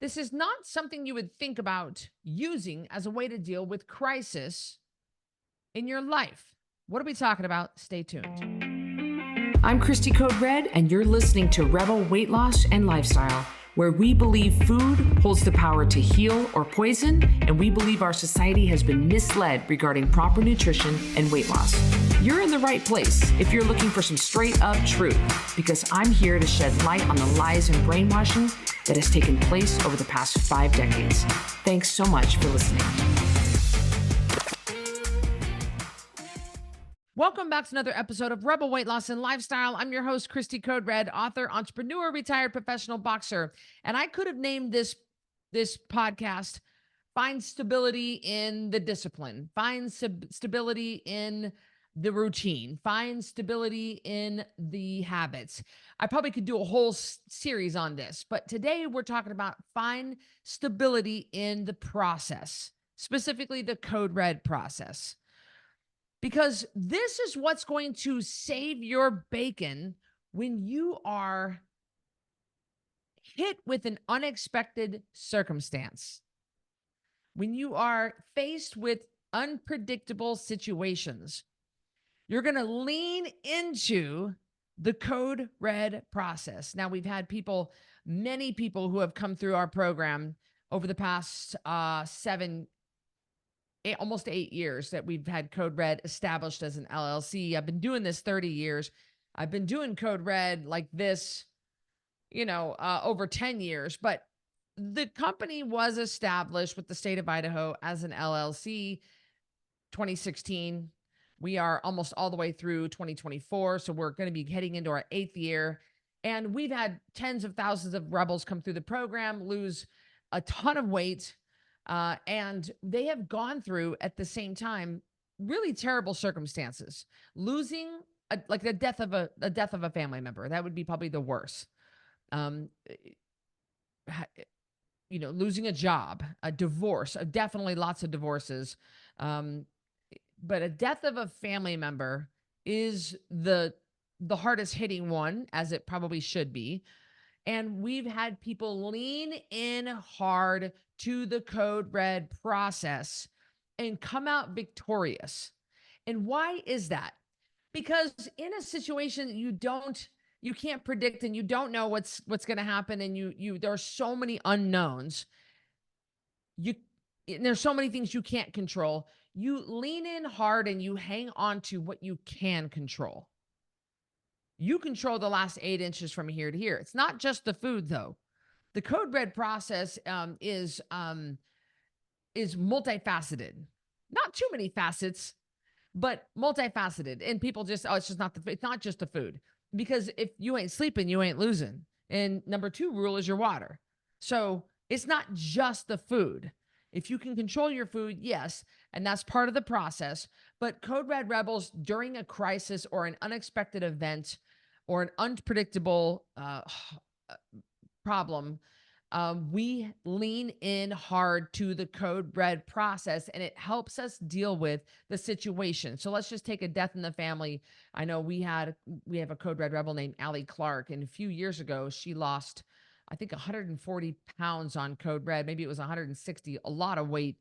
This is not something you would think about using as a way to deal with crisis in your life. What are we talking about? Stay tuned. I'm Cristy Code Red, and you're listening to Rebel Weight Loss and Lifestyle, where we believe food holds the power to heal or poison, and we believe our society has been misled regarding proper nutrition and weight loss. You're in the right place if you're looking for some straight up truth, because I'm here to shed light on the lies and brainwashing that has taken place over the past 5 decades. Thanks so much for listening. Welcome back to another episode of Rebel Weight Loss and Lifestyle. I'm your host, Cristy Code Red, author, entrepreneur, retired professional boxer. And I could have named this podcast, Find Stability in the Discipline, Find Stability in the Routine, Find Stability in the Habits. I probably could do a whole series on this, but today we're talking about Find Stability in the Process, specifically the Code Red process. Because this is what's going to save your bacon when you are hit with an unexpected circumstance, when you are faced with unpredictable situations. You're going to lean into the Code Red process. Now, we've had many people who have come through our program over the past almost 8 years that we've had Code Red established as an LLC. I've been doing this 30 years. I've been doing Code Red like this, over 10 years. But the company was established with the state of Idaho as an LLC 2016. We are almost all the way through 2024. So we're going to be heading into our 8th year. And we've had tens of thousands of rebels come through the program, lose a ton of weight. And they have gone through at the same time really terrible circumstances, losing like the death of a family member. That would be probably the worst. Losing a job, a divorce, definitely lots of divorces. But a death of a family member is the hardest hitting one, as it probably should be. And we've had people lean in hard to the Code Red process and come out victorious. And why is that? Because in a situation you can't predict, and you don't know what's going to happen, and there are so many unknowns. There's so many things you can't control. You lean in hard and you hang on to what you can control. You control the last 8 inches from here to here. It's not just the food, though. The Code Red process is multifaceted. Not too many facets, but multifaceted. And people it's not just the food. Because if you ain't sleeping, you ain't losing. And number 2 rule is your water. So it's not just the food. If you can control your food, yes, and that's part of the process. But Code Red rebels, during a crisis or an unexpected event or an unpredictable problem, we lean in hard to the Code Red process, and it helps us deal with the situation. So let's just take a death in the family. I know we have a Code Red rebel named Allie Clark, and a few years ago, she lost, I think, 140 pounds on Code Red. Maybe it was 160, a lot of weight.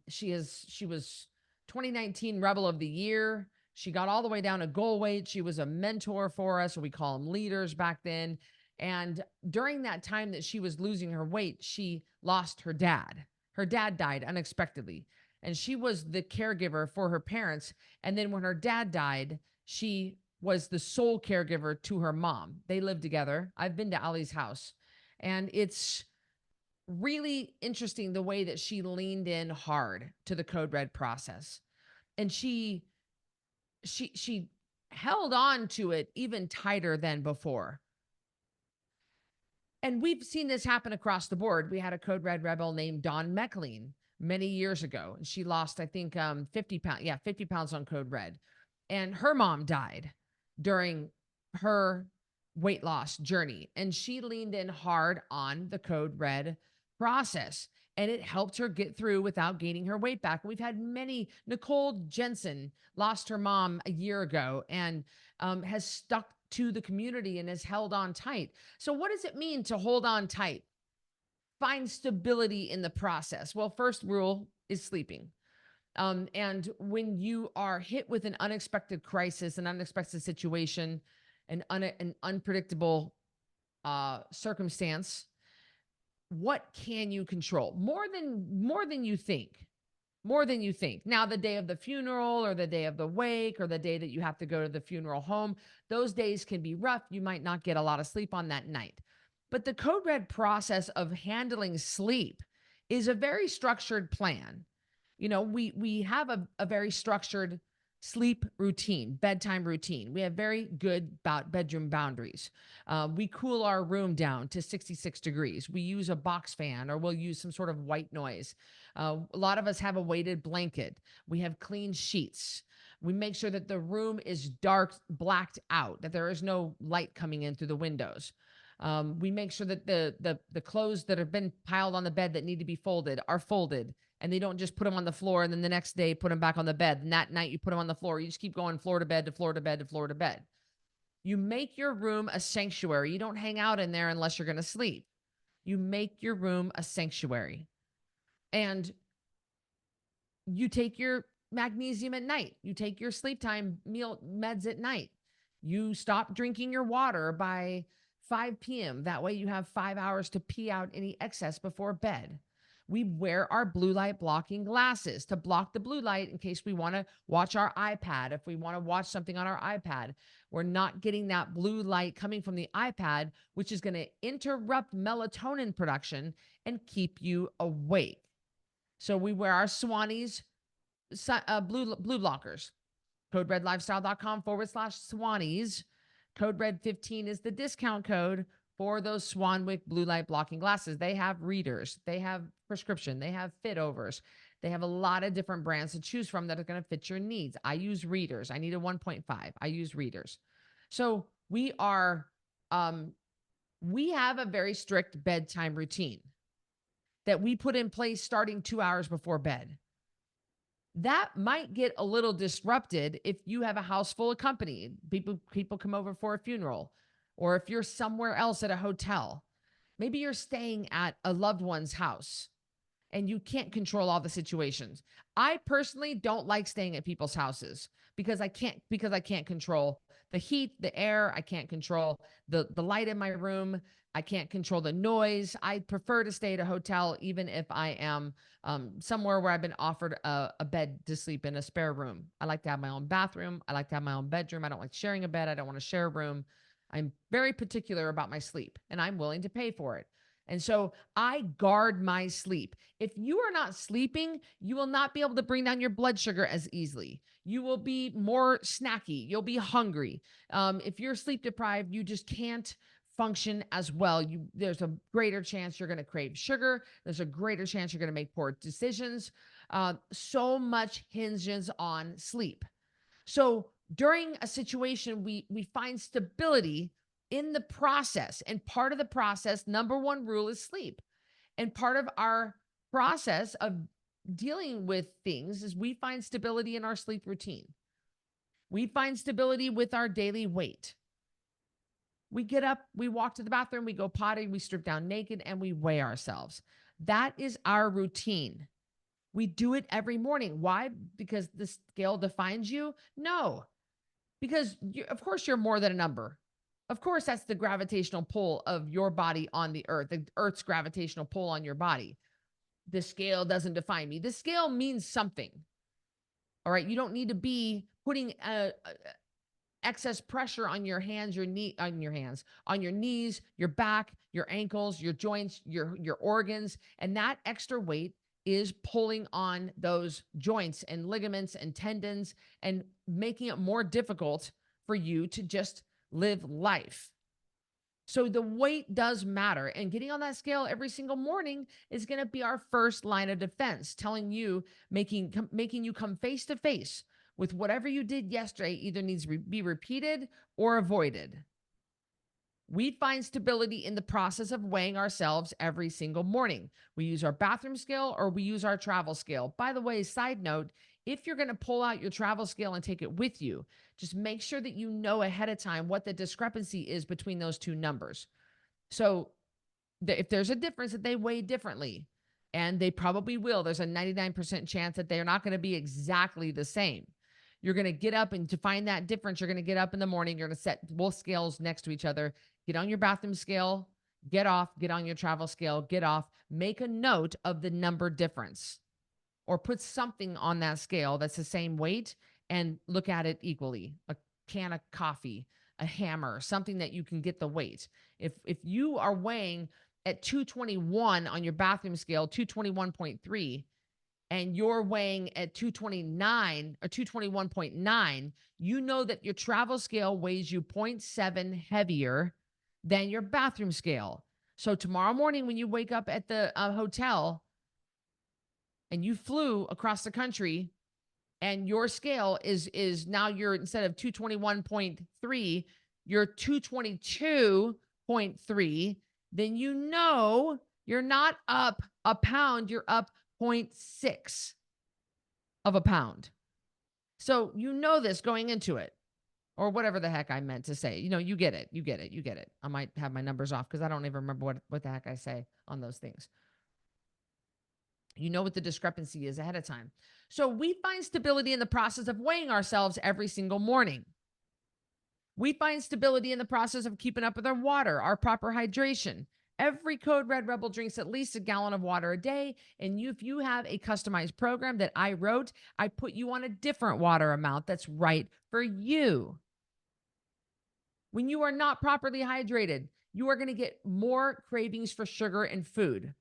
She was 2019 Rebel of the Year. She got all the way down to goal weight. She was a mentor for us. We call them leaders back then. And during that time that she was losing her weight, she lost her dad. Her dad died unexpectedly, and she was the caregiver for her parents. And then when her dad died, she was the sole caregiver to her mom. They lived together. I've been to Allie's house, and it's really interesting the way that she leaned in hard to the Code Red process. And she held on to it even tighter than before. And we've seen this happen across the board. We had a Code Red rebel named Dawn Meckling many years ago, and she lost, I think, 50 pounds. Yeah, 50 pounds on Code Red. And her mom died during her weight loss journey, and she leaned in hard on the Code Red process, and it helped her get through without gaining her weight back. We've had Nicole Jensen lost her mom a year ago and has stuck to the community and has held on tight. So what does it mean to hold on tight? find stability in the process? Well, first rule is sleeping. And when you are hit with an unexpected crisis, an unexpected situation, an unpredictable circumstance, what can you control? More than you think. More than you think. Now, the day of the funeral or the day of the wake or the day that you have to go to the funeral home, those days can be rough. You might not get a lot of sleep on that night. But the Code Red process of handling sleep is a very structured plan. We have a very structured sleep routine, bedtime routine. We have very good bedroom boundaries. We cool our room down to 66 degrees. We use a box fan or we'll use some sort of white noise. A lot of us have a weighted blanket. We have clean sheets. We make sure that the room is dark, blacked out, that there is no light coming in through the windows. We make sure that the clothes that have been piled on the bed that need to be folded are folded, and they don't just put them on the floor and then the next day put them back on the bed. And that night you put them on the floor. You just keep going floor to bed to floor to bed to floor to bed. You make your room a sanctuary. You don't hang out in there unless you're going to sleep. You make your room a sanctuary. And you take your magnesium at night. You take your sleep time meal meds at night. You stop drinking your water by 5 p.m. That way you have 5 hours to pee out any excess before bed. We wear our blue light blocking glasses to block the blue light in case we want to watch our iPad. If we want to watch something on our iPad, we're not getting that blue light coming from the iPad, which is going to interrupt melatonin production and keep you awake. So we wear our Swannies blue blockers. CodeRedLifestyle.com/Swannies. Code Red 15 is the discount code for those Swanwick blue light blocking glasses. They have readers, they have prescription, they have fit overs. They have a lot of different brands to choose from that are going to fit your needs. I use readers. I need a 1.5. I use readers. So we have a very strict bedtime routine that we put in place starting 2 hours before bed. That might get a little disrupted if you have a house full of company. People come over for a funeral, or if you're somewhere else at a hotel. Maybe you're staying at a loved one's house and you can't control all the situations. I personally don't like staying at people's houses because I can't control the heat, the air. I can't control the light in my room. I can't control the noise. I prefer to stay at a hotel, even if I am somewhere where I've been offered a bed to sleep in, a spare room. I like to have my own bathroom. I like to have my own bedroom. I don't like sharing a bed. I don't want to share a room. I'm very particular about my sleep, and I'm willing to pay for it. And so I guard my sleep. If you are not sleeping, you will not be able to bring down your blood sugar as easily. You will be more snacky. You'll be hungry. If you're sleep deprived, you just can't function as well. There's a greater chance you're going to crave sugar. There's a greater chance you're going to make poor decisions. So much hinges on sleep. So during a situation, we find stability in the process. And part of the process, number one rule is sleep. And part of our process of dealing with things is we find stability in our sleep routine. We find stability with our daily weight. We get up, we walk to the bathroom, we go potty, we strip down naked, and we weigh ourselves. That is our routine. We do it every morning. Why? Because the scale defines you? No, because of course you're more than a number. Of course, that's the gravitational pull of your body on the earth, the earth's gravitational pull on your body. The scale doesn't define me. The scale means something. All right. You don't need to be putting excess pressure on your hands, on your knees, your back, your ankles, your joints, your organs. And that extra weight is pulling on those joints and ligaments and tendons and making it more difficult for you to just live life. So the weight does matter, and getting on that scale every single morning is going to be our first line of defense, telling you, making you come face to face with whatever you did yesterday either needs to be repeated or avoided. We find stability in the process of weighing ourselves every single morning. We use our bathroom scale or we use our travel scale. By the way, side note, if you're going to pull out your travel scale and take it with you, just make sure that you know ahead of time what the discrepancy is between those two numbers. So if there's a difference, that they weigh differently, and they probably will. There's a 99% chance that they're not going to be exactly the same. You're going to get up, and to find that difference, you're going to get up in the morning. You're going to set both scales next to each other. Get on your bathroom scale, get off, get on your travel scale, get off, make a note of the number difference, or put something on that scale that's the same weight and look at it equally. A can of coffee, a hammer, something that you can get the weight. If you are weighing at 221 on your bathroom scale, 221.3, and you're weighing at 229 or 221.9, you know that your travel scale weighs you 0.7 heavier than your bathroom scale. So tomorrow morning, when you wake up at the hotel and you flew across the country, and your scale is now, you're, instead of 221.3, you're 222.3, then you know you're not up a pound, you're up 0.6 of a pound. So you know this going into it, or whatever the heck I meant to say. You get it. You get it. You get it. I might have my numbers off because I don't even remember what the heck I say on those things. You know what the discrepancy is ahead of time. So we find stability in the process of weighing ourselves every single morning. We find stability in the process of keeping up with our water, our proper hydration. Every Code Red Rebel drinks at least a gallon of water a day. And if you have a customized program that I wrote, I put you on a different water amount that's right for you. When you are not properly hydrated, you are going to get more cravings for sugar and food.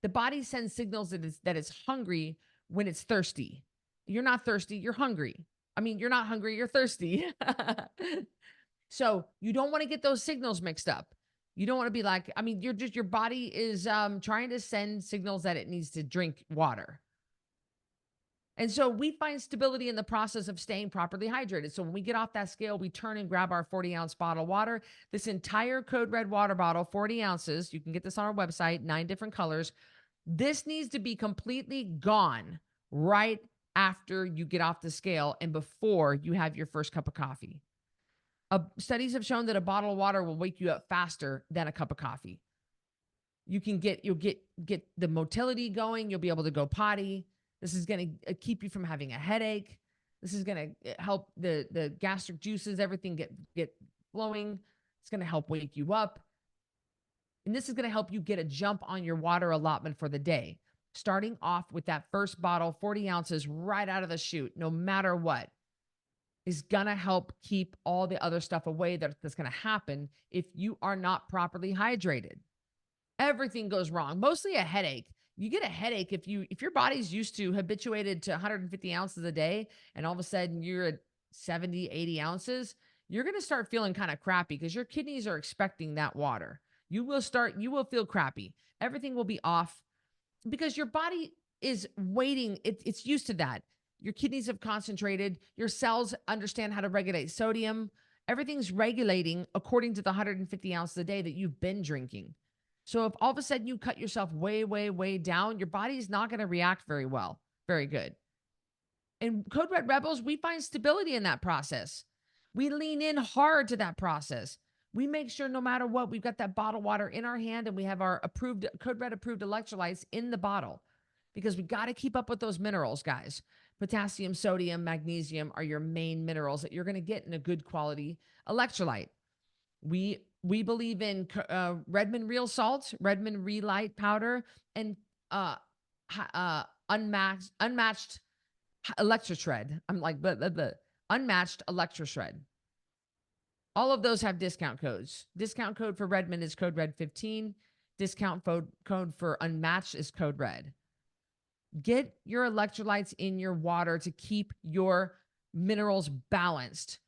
The body sends signals that it's hungry when it's thirsty. You're not thirsty, you're hungry. I mean, you're not hungry, you're thirsty. So you don't want to get those signals mixed up. You don't want to be like, I mean, your body is trying to send signals that it needs to drink water. And so we find stability in the process of staying properly hydrated. So when we get off that scale, we turn and grab our 40-ounce bottle of water. This entire Code Red water bottle, 40 ounces, you can get this on our website, 9 different colors. This needs to be completely gone right after you get off the scale and before you have your first cup of coffee. Studies have shown that a bottle of water will wake you up faster than a cup of coffee. You'll get the motility going. You'll be able to go potty. This is going to keep you from having a headache. This is going to help the gastric juices, everything get flowing. It's going to help wake you up. And this is going to help you get a jump on your water allotment for the day. Starting off with that first bottle, 40 ounces right out of the chute, no matter what, is going to help keep all the other stuff away that's going to happen if you are not properly hydrated. Everything goes wrong, mostly a headache. You get a headache if your body's used to habituated to 150 ounces a day, and all of a sudden you're at 70, 80 ounces, you're going to start feeling kind of crappy because your kidneys are expecting that water. You will feel crappy. Everything will be off because your body is waiting. It's used to that. Your kidneys have concentrated. Your cells understand how to regulate sodium. Everything's regulating according to the 150 ounces a day that you've been drinking. So if all of a sudden you cut yourself way, way, way down, your body is not going to react very well, very good. In Code Red Rebels, we find stability in that process. We lean in hard to that process. We make sure no matter what, we've got that bottled water in our hand and we have our Code Red approved electrolytes in the bottle because we got to keep up with those minerals, guys. Potassium, sodium, magnesium are your main minerals that you're going to get in a good quality electrolyte. We believe in Redmond Real Salt, Redmond Relight Powder, and unmatched Electroshred. I'm like, the unmatched Electroshred. All of those have discount codes. Discount code for Redmond is Code Red 15. Discount code for Unmatched is Code Red. Get your electrolytes in your water to keep your minerals balanced.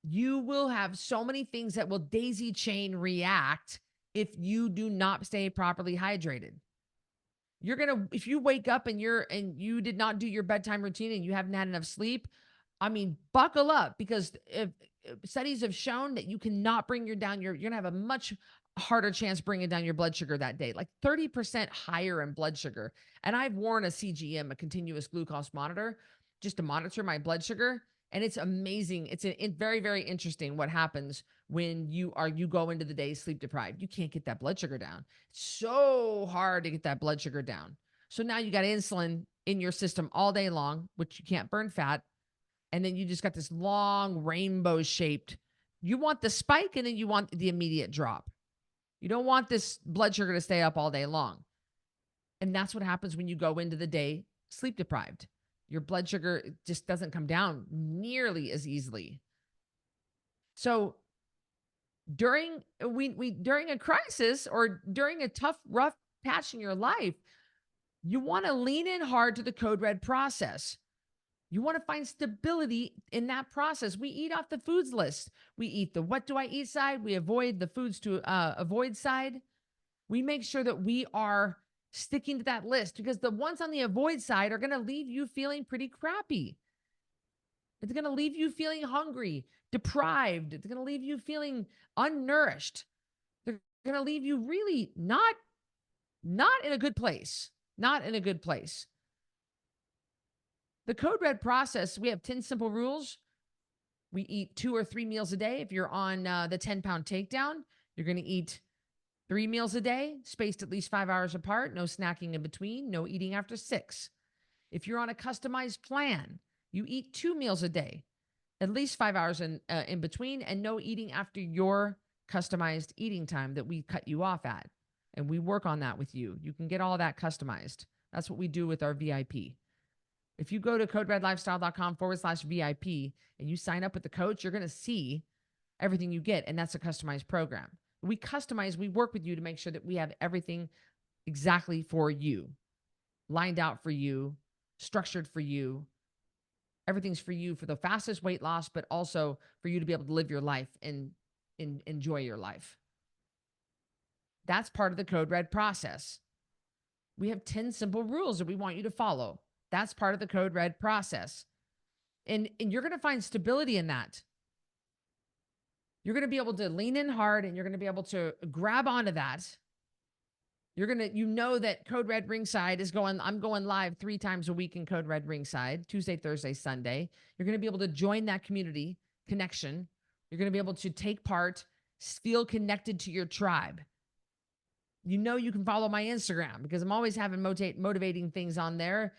You will have so many things that will daisy chain react if you do not stay properly hydrated. If you wake up and you did not do your bedtime routine and you haven't had enough sleep, I mean, buckle up because if studies have shown that you cannot bring you're going to have a much harder chance bringing down your blood sugar that day, like 30% higher in blood sugar. And I've worn a CGM, a continuous glucose monitor, just to monitor my blood sugar. And it's amazing. It's very, very interesting what happens when you go into the day sleep deprived. You can't get that blood sugar down. It's so hard to get that blood sugar down. So now you got insulin in your system all day long, which you can't burn fat. And then you just got this long rainbow shaped. You want the spike and then you want the immediate drop. You don't want this blood sugar to stay up all day long. And that's what happens when you go into the day sleep deprived. Your blood sugar just doesn't come down nearly as easily. So during a crisis or during a tough, rough patch in your life, you want to lean in hard to the code red process. You want to find stability in that process. We eat off the foods list. We eat the what do I eat side. We avoid the foods to avoid side. We make sure that we are sticking to that list because the ones on the avoid side are going to leave you feeling pretty crappy. It's going to leave you feeling hungry, deprived. It's going to leave you feeling unnourished. They're going to leave you really not in a good place. Not in a good place. The code red process, we have 10 simple rules. We eat 2 or 3 meals a day. If you're on the 10-pound takedown, you're going to eat 3 meals a day, spaced at least 5 hours apart, no snacking in between, no eating after 6. If you're on a customized plan, you eat 2 meals a day, at least 5 hours in between, and no eating after your customized eating time that we cut you off at. And we work on that with you. You can get all that customized. That's what we do with our VIP. If you go to coderedlifestyle.com/VIP and you sign up with the coach, you're going to see everything you get. And that's a customized program. We customize, we work with you to make sure that we have everything exactly for you, lined out for you, structured for you. Everything's for you for the fastest weight loss, but also for you to be able to live your life and enjoy your life. That's part of the code red process. We have 10 simple rules that we want you to follow. That's part of the code red process. And you're going to find stability in that. You're going to be able to lean in hard and you're going to be able to grab onto that. You know that Code Red Ringside I'm going live 3 times a week in Code Red Ringside, Tuesday, Thursday, Sunday. You're going to be able to join that community connection. You're going to be able to take part, feel connected to your tribe. You know you can follow my Instagram because I'm always having motivating things on there,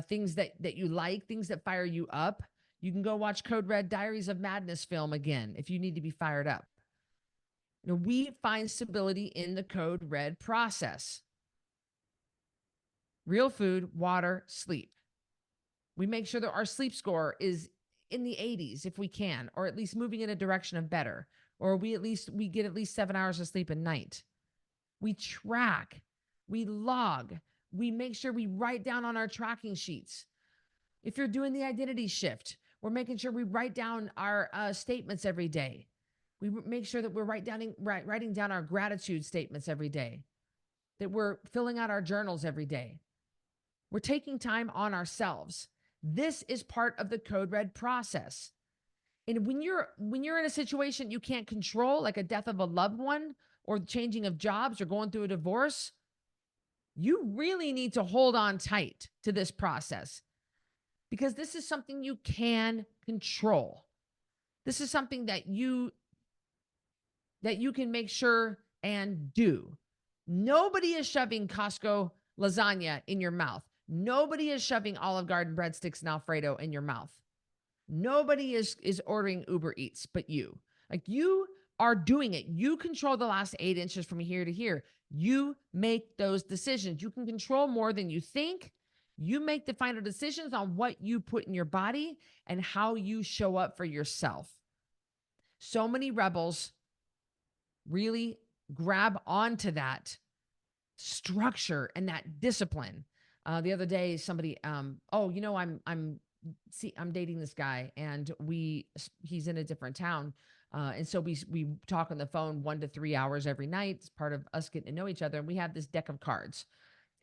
things that you like, things that fire you up. You can go watch Code Red Diaries of Madness film again if you need to be fired up. You know, we find stability in the Code Red process. Real food, water, sleep. We make sure that our sleep score is in the 80s if we can, or at least moving in a direction of better, or we get at least 7 hours of sleep a night. We track, we log, we make sure we write down on our tracking sheets. If you're doing the identity shift, we're making sure we write down our statements every day. We make sure that we're writing down our gratitude statements every day, that we're filling out our journals every day. We're taking time on ourselves. This is part of the Code Red process. And when you're in a situation you can't control, like a death of a loved one or the changing of jobs or going through a divorce, you really need to hold on tight to this process because this is something you can control. This is something that you can make sure and do. Nobody is shoving Costco lasagna in your mouth. Nobody is shoving Olive Garden breadsticks and Alfredo in your mouth. Nobody is ordering Uber Eats but you. Like, you are doing it. You control the last 8 inches from here to here. You make those decisions. You can control more than you think. You make the final decisions on what you put in your body and how you show up for yourself. So many rebels really grab onto that structure and that discipline. The other day, somebody, I'm dating this guy and he's in a different town. And so we talk on the phone 1 to 3 hours every night. It's part of us getting to know each other. And we have this deck of cards,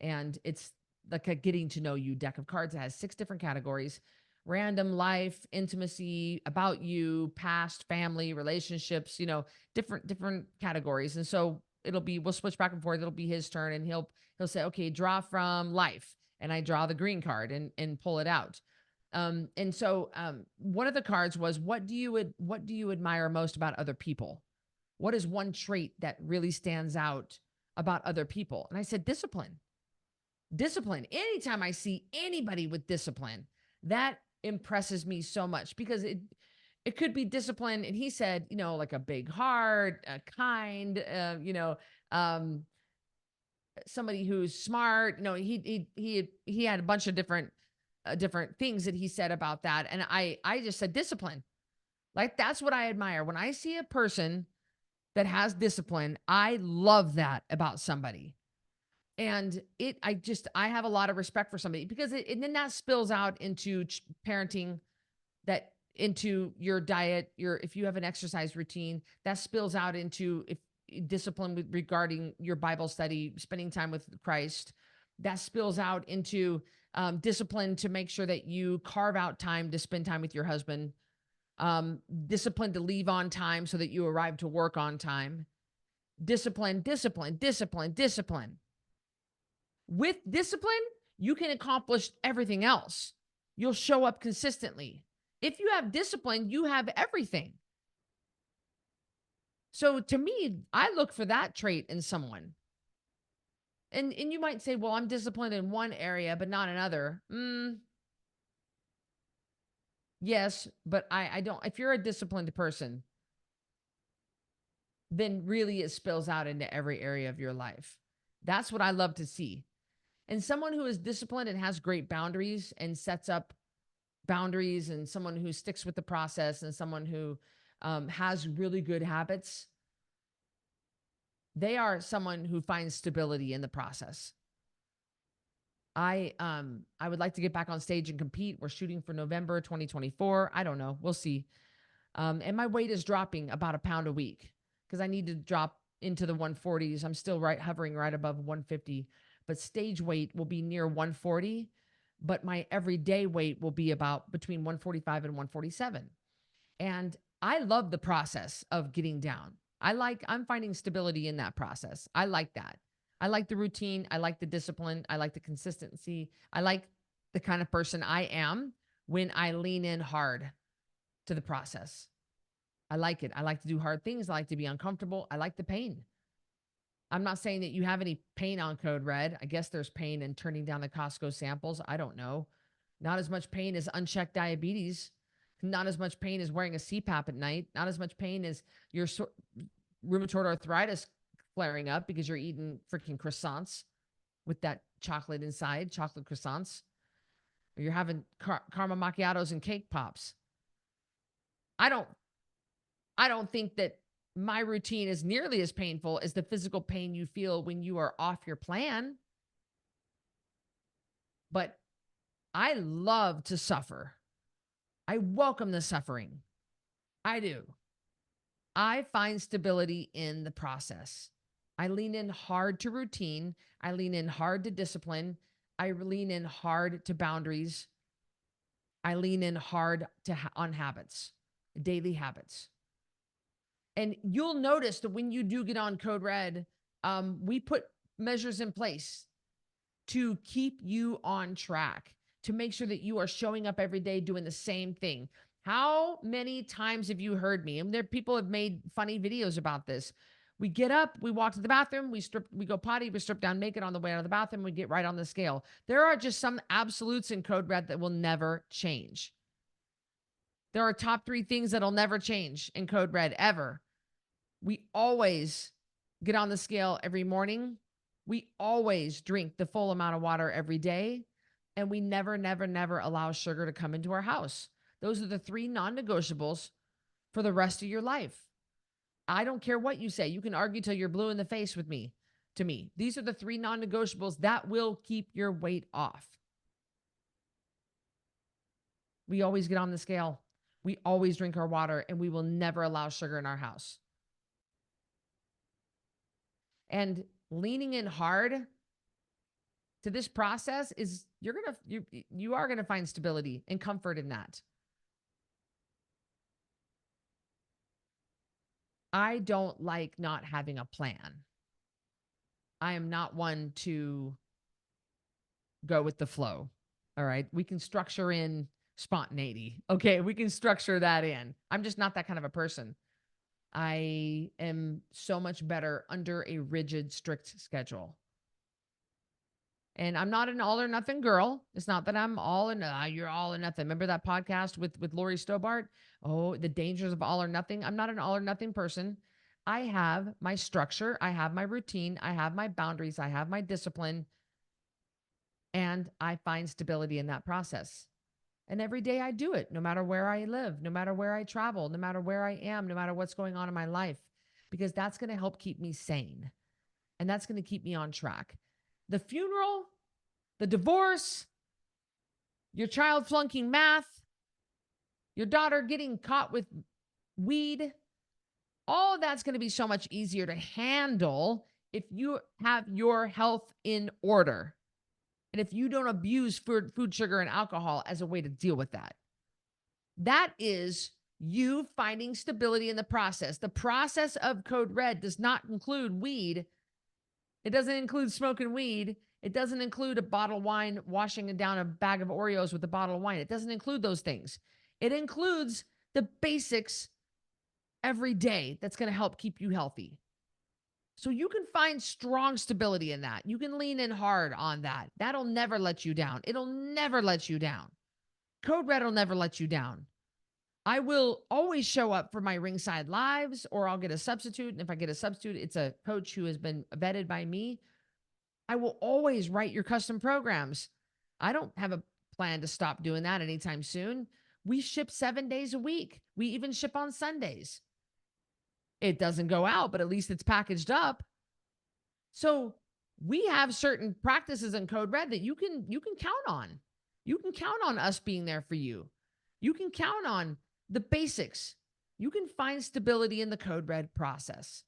and it's like a getting to know you deck of cards. It has 6 different categories: random, life, intimacy, about you, past, family, relationships, different categories. And so we'll switch back and forth. It'll be his turn and he'll say, okay, draw from life. And I draw the green card and pull it out. And so one of the cards was, what do you admire most about other people? What is one trait that really stands out about other people? And I said, discipline. Discipline. Anytime I see anybody with discipline, that impresses me so much because it could be discipline. And he said, like a big heart, kind, um, somebody who's smart. He had a bunch of different things that he said about that, and I just said discipline. Like, that's what I admire when I see a person that has discipline. I love that about somebody. And I have a lot of respect for somebody because and then that spills out into parenting, that into your diet, if you have an exercise routine, that spills out into if discipline regarding your Bible study, spending time with Christ, that spills out into discipline to make sure that you carve out time to spend time with your husband, discipline to leave on time so that you arrive to work on time, discipline, discipline, discipline, discipline. With discipline, you can accomplish everything else. You'll show up consistently. If you have discipline, you have everything. So to me, I look for that trait in someone. And you might say, well, I'm disciplined in one area, but not another. Yes, but I don't. If you're a disciplined person, then really it spills out into every area of your life. That's what I love to see. And someone who is disciplined and has great boundaries and sets up boundaries, and someone who sticks with the process, and someone who has really good habits, they are someone who finds stability in the process. I would like to get back on stage and compete. We're shooting for November 2024. I don't know. We'll see. And my weight is dropping about a pound a week because I need to drop into the 140s. I'm still hovering right above 150, but stage weight will be near 140. But my everyday weight will be about between 145 and 147. And I love the process of getting down. I'm finding stability in that process. I like that. I like the routine. I like the discipline. I like the consistency. I like the kind of person I am when I lean in hard to the process. I like it. I like to do hard things. I like to be uncomfortable. I like the pain. I'm not saying that you have any pain on Code Red. I guess there's pain in turning down the Costco samples. I don't know. Not as much pain as unchecked diabetes. Not as much pain as wearing a CPAP at night. Not as much pain as your rheumatoid arthritis flaring up because you're eating freaking croissants with that chocolate inside, chocolate croissants. Or you're having caramel macchiatos and cake pops. I don't think that my routine is nearly as painful as the physical pain you feel when you are off your plan. But I love to suffer. I welcome the suffering. I do. I find stability in the process. I lean in hard to routine. I lean in hard to discipline. I lean in hard to boundaries. I lean in hard on habits, daily habits. And you'll notice that when you do get on Code Red, we put measures in place to keep you on track, to make sure that you are showing up every day doing the same thing. How many times have you heard me? And people have made funny videos about this. We get up, we walk to the bathroom, we go potty, we strip down naked on the way out of the bathroom, we get right on the scale. There are just some absolutes in Code Red that will never change. There are top 3 things that'll never change in Code Red ever. We always get on the scale every morning. We always drink the full amount of water every day. And we never, never, never allow sugar to come into our house. Those are the 3 non-negotiables for the rest of your life. I don't care what you say. You can argue till you're blue in the face with me. To me, these are the 3 non-negotiables that will keep your weight off. We always get on the scale. We always drink our water, and we will never allow sugar in our house. And leaning in hard to this process is you are going to find stability and comfort in that. I don't like not having a plan. I am not one to go with the flow. All right. We can structure in spontaneity. Okay, we can structure that in. I'm just not that kind of a person. I am so much better under a rigid, strict schedule. And I'm not an all or nothing girl. It's not that I'm all in, you're all or nothing. Remember that podcast with Lori Stobart? Oh, the dangers of all or nothing. I'm not an all or nothing person. I have my structure. I have my routine. I have my boundaries. I have my discipline. And I find stability in that process. And every day I do it, no matter where I live, no matter where I travel, no matter where I am, no matter what's going on in my life, because that's going to help keep me sane. And that's going to keep me on track. The funeral, the divorce, your child flunking math, your daughter getting caught with weed, all of that's going to be so much easier to handle if you have your health in order. And if you don't abuse food, sugar, and alcohol as a way to deal with that. That is you finding stability in the process. The process of Code Red does not include weed. It doesn't include smoking weed. It doesn't include a bottle of wine, washing down a bag of Oreos with a bottle of wine. It doesn't include those things. It includes the basics every day that's going to help keep you healthy. So you can find strong stability in that. You can lean in hard on that. That'll never let you down. It'll never let you down. Code Red will never let you down. I will always show up for my ringside lives, or I'll get a substitute. And if I get a substitute, it's a coach who has been vetted by me. I will always write your custom programs. I don't have a plan to stop doing that anytime soon. We ship 7 days a week. We even ship on Sundays. It doesn't go out, but at least it's packaged up. So we have certain practices in Code Red that you can count on. You can count on us being there for you. You can count on the basics. You can find stability in the Code Red process.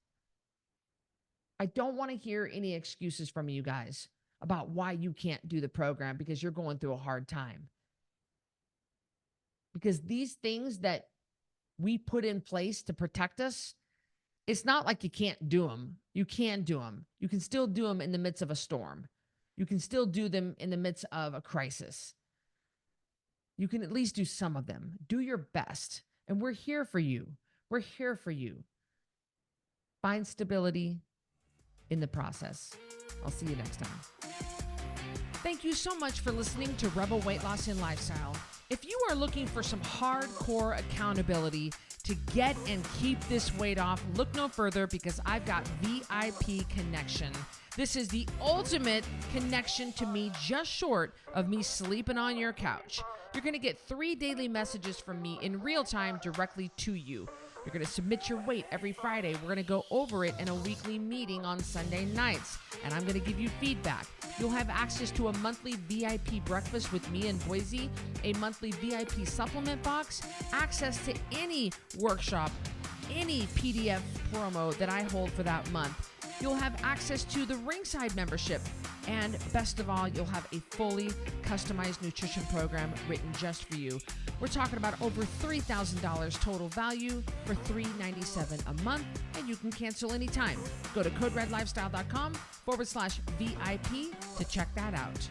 I don't want to hear any excuses from you guys about why you can't do the program because you're going through a hard time. Because these things that we put in place to protect us, it's not like you can't do them. You can do them. You can still do them in the midst of a storm. You can still do them in the midst of a crisis. You can at least do some of them. Do your best. And we're here for you. We're here for you. Find stability in the process. I'll see you next time. Thank you so much for listening to Rebel Weight Loss and Lifestyle. If you are looking for some hardcore accountability to get and keep this weight off, look no further because I've got VIP Connection. This is the ultimate connection to me, just short of me sleeping on your couch. You're going to get 3 daily messages from me in real time directly to you. You're going to submit your weight every Friday. We're going to go over it in a weekly meeting on Sunday nights, and I'm going to give you feedback. You'll have access to a monthly VIP breakfast with me in Boise, a monthly VIP supplement box, access to any workshop, any PDF promo that I hold for that month. You'll have access to the Ringside membership. And best of all, you'll have a fully customized nutrition program written just for you. We're talking about over $3,000 total value for $397 a month, and you can cancel anytime. Go to coderedlifestyle.com/VIP to check that out.